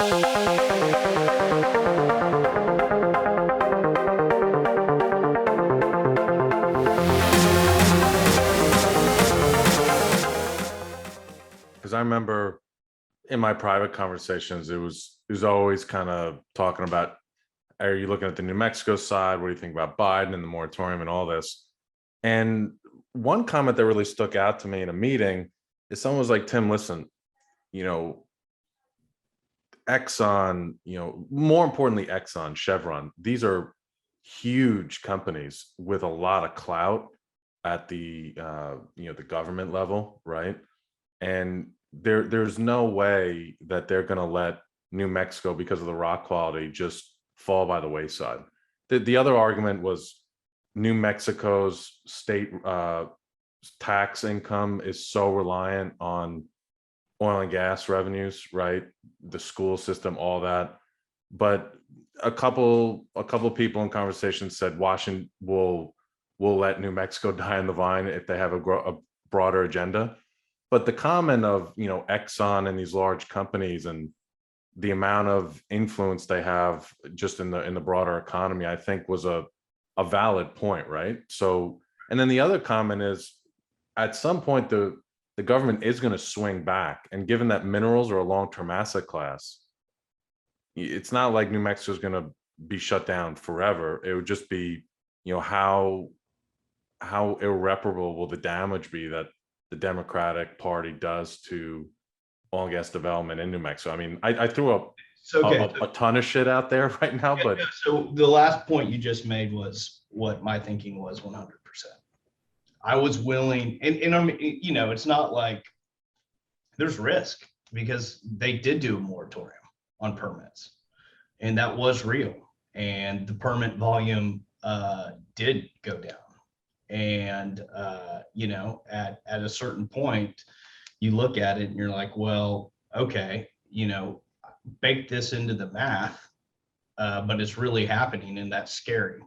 Because I remember in my private conversations, it was always kind of talking about, are you looking at the New Mexico side? What do you think about Biden and the moratorium and all this? And one comment that really stuck out to me in a meeting is someone was like, Tim, listen, you know, Exxon, more importantly, Exxon, Chevron, these are huge companies with a lot of clout at the government level, right? And there's no way that they're going to let New Mexico, because of the rock quality, just fall by the wayside. The other argument was New Mexico's state tax income is so reliant on oil and gas revenues, right? The school system, all that. But a couple people in conversation said Washington will let New Mexico die in the vine if they have a broader agenda. But the comment of Exxon and these large companies and the amount of influence they have just in the broader economy, I think was a valid point, right? So, and then the other comment is, at some point the government is going to swing back, and given that minerals are a long-term asset class, it's not like New Mexico is going to be shut down forever. It would just be, how irreparable will the damage be that the Democratic Party does to oil and gas development in New Mexico. I mean, I threw up a ton of shit out there right now, but so the last point you just made was what my thinking was 100%. I was willing, and I'm, it's not like there's risk, because they did do a moratorium on permits, and that was real, and the permit volume did go down. And at a certain point, you look at it and you're like, well, okay, bake this into the math, but it's really happening, and that's scary.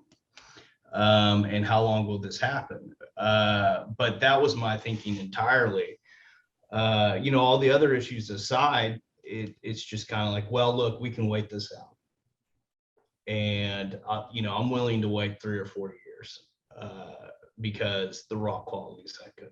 And how long will this happen? But that was my thinking entirely. All the other issues aside, it's just kind of like, well, look, we can wait this out. And, I'm willing to wait 3 or 4 years because the rock quality is that good.